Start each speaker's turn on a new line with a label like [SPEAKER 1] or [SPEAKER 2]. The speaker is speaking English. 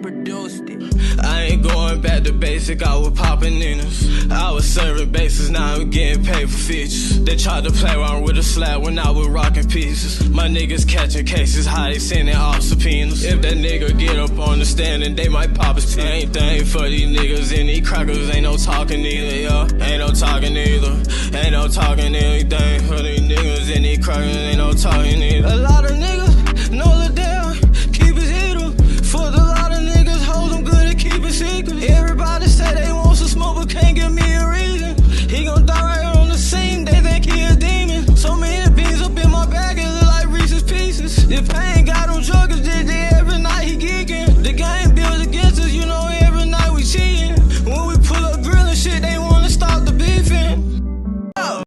[SPEAKER 1] produced it.
[SPEAKER 2] I ain't going back to basic, I was popping in us. I was serving bases, now I'm getting paid for features. They tried to play around with a slab when I was rocking pieces. My niggas catching cases, how they sending off subpoenas. If that nigga get up on the stand, then they might pop his teeth. Ain't thing for these niggas and these crackers, ain't no talking either, yeah. Ain't no talking either, ain't no talking anything for these niggas and these crackers, ain't no talking either. A lot of niggas